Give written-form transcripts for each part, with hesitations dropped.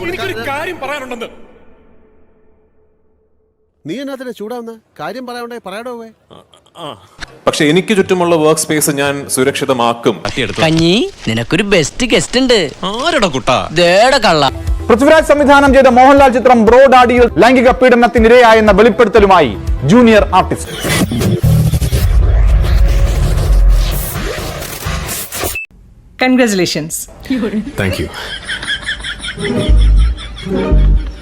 എനിക്കൊരു കാര്യം പറയാനുണ്ടെന്ന്. നീ എന്നാ ചൂടാവുന്ന കാര്യം പറയാണ്ടേ പറയടോ. പക്ഷെ എനിക്ക് ചുറ്റുമുള്ള വർക്ക് സ്പേസ് ഞാൻ സുരക്ഷിതമാക്കും. കഞ്ഞി നിനക്കൊരു ബെസ്റ്റ് ഗസ്റ്റ് ഉണ്ട്. ആരുടെ കുട്ടാ? കള്ള. പൃഥ്വിരാജ് സംവിധാനം ചെയ്ത മോഹൻലാൽ ചിത്രം ബ്രോ ഡാഡിയിൽ ലൈംഗിക പീഡനത്തിനിരയായെന്ന വെളിപ്പെടുത്തലുമായി junior artist. Congratulations. Thank you.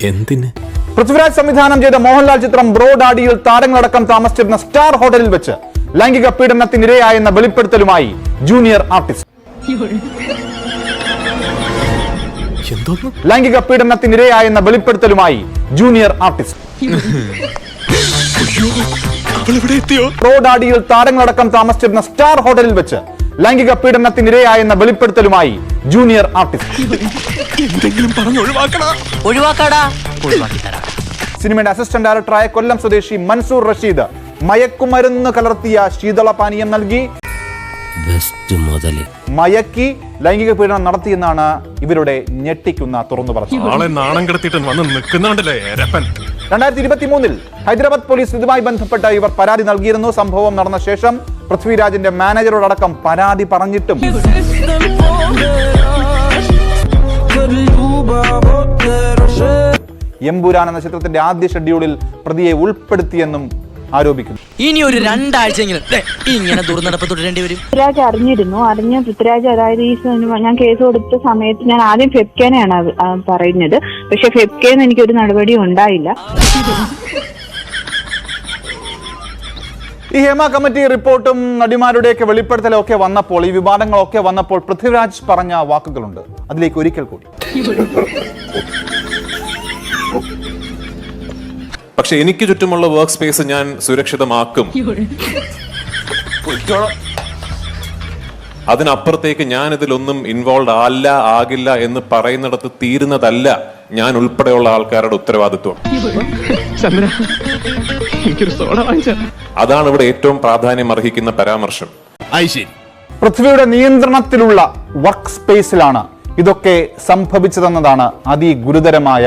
എന്തിന്? പൃഥ്വിരാജ് സംവിധാനം ചെയ്ത മോഹൻലാൽ ചിത്രം ബ്രോ ഡാഡിയിൽ താരങ്ങളടക്കം താമസിച്ചിരുന്ന സ്റ്റാർ ഹോട്ടലിൽ വെച്ച് ലൈംഗിക പീഡനത്തിനിരയായെന്ന വെളിപ്പെടുത്തലുമായി ജൂനിയർ ആർട്ടിസ്റ്റ്. ലൈംഗിക പീഡനത്തിനിരയായെന്ന വെളിപ്പെടുത്തലുമായി ജൂനിയർ ആർട്ടിസ്റ്റ്. ബ്രോ ഡാഡിയിൽ താരങ്ങളടക്കം താമസിച്ചിരുന്ന സ്റ്റാർ ഹോട്ടലിൽ വെച്ച് ലൈംഗിക പീഡനത്തിനിരയായെന്ന വെളിപ്പെടുത്തലുമായി ജൂനിയർ ആർട്ടിസ്റ്റ്. സിനിമയുടെ അസിസ്റ്റന്റ് ഡയറക്ടറായ കൊല്ലം സ്വദേശി മൻസൂർ റഷീദ് മയക്കുമരുന്ന് കലർത്തിയ ശീതളപാനീയം നൽകി മയക്കി ലൈംഗിക പീഡനം നടത്തിയെന്നാണ് ഇവരുടെ ഞെട്ടിക്കുന്ന തുറന്നു പറഞ്ഞു. 2023 ഹൈദരാബാദ് പോലീസ് ഇതുമായി ബന്ധപ്പെട്ട് ഇവർ പരാതി നൽകിയിരുന്നു. സംഭവം നടന്ന ശേഷം പൃഥ്വിരാജിന്റെ മാനേജറോടക്കം പരാതി പറഞ്ഞിട്ടും എമ്പുരാൻ എന്ന ചിത്രത്തിന്റെ ആദ്യ ഷെഡ്യൂളിൽ പ്രതിയെ ഉൾപ്പെടുത്തിയെന്നും ആരോപിക്കുന്നു. ഇനി ഒരു 2 ആഴ്ചയെങ്കിലും ഇങ്ങനെ ദുർനടപ്പ് തുടരേണ്ടി വരും. പൃഥ്വിരാജ് അറിഞ്ഞ പൃഥ്വിരാജ് അതായത് ഈ സിനിമ ഞാൻ കേസ് കൊടുത്ത സമയത്ത് ഞാൻ ആദ്യം ഫെബ്കേനെയാണ് പറയുന്നത്. പക്ഷെ ഫെബ്കേന്ന് എനിക്കൊരു നടപടിയും ഉണ്ടായില്ല. ഈ ഹേമ കമ്മിറ്റി റിപ്പോർട്ടും നടിമാരുടെയൊക്കെ വെളിപ്പെടുത്തലൊക്കെ വന്നപ്പോൾ, ഈ വിവാദങ്ങളൊക്കെ വന്നപ്പോൾ പൃഥ്വിരാജ് പറഞ്ഞ വാക്കുകളുണ്ട്. അതിലേക്ക് ഒരിക്കൽ കൂടി. പക്ഷെ എനിക്ക് ചുറ്റുമുള്ള വർക്ക് സ്പേസ് ഞാൻ സുരക്ഷിതമാക്കും. അതിനപ്പുറത്തേക്ക് ഞാൻ ഇതിലൊന്നും ഇൻവോൾവ് ആകില്ല എന്ന് പറയുന്നിടത്ത് തീരുന്നതല്ല ഞാൻ ഉൾപ്പെടെയുള്ള ആൾക്കാരുടെ ഉത്തരവാദിത്വം. അതാണ് ഇവിടെ ഏറ്റവും പ്രാധാന്യം അർഹിക്കുന്ന പരാമർശം. പൃഥ്വിയുടെ നിയന്ത്രണത്തിലുള്ള വർക്ക് സ്പേസിലാണ് ഇതൊക്കെ സംഭവിച്ചതെന്നതാണ് അതിഗുരുതരമായ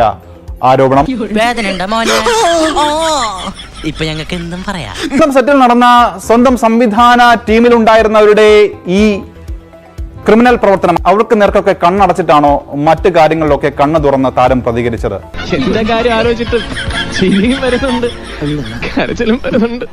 ആരോപണം. ഇപ്പൊ ഞങ്ങൾക്ക് എന്തും പറയാം. സെറ്റിൽ നടന്ന സ്വന്തം സംവിധാന ടീമിലുണ്ടായിരുന്നവരുടെ ഈ ക്രിമിനൽ പ്രവർത്തനം അവർക്ക് നേർക്കൊക്കെ കണ്ണടച്ചിട്ടാണോ മറ്റു കാര്യങ്ങളിലൊക്കെ കണ്ണു തുറന്ന് താരം പ്രതികരിച്ചത്? എന്റെ കാര്യം ആലോചിച്ചിട്ട് ചിരിയും വരുന്നുണ്ട്, കരച്ചിലും വരുന്നുണ്ട്.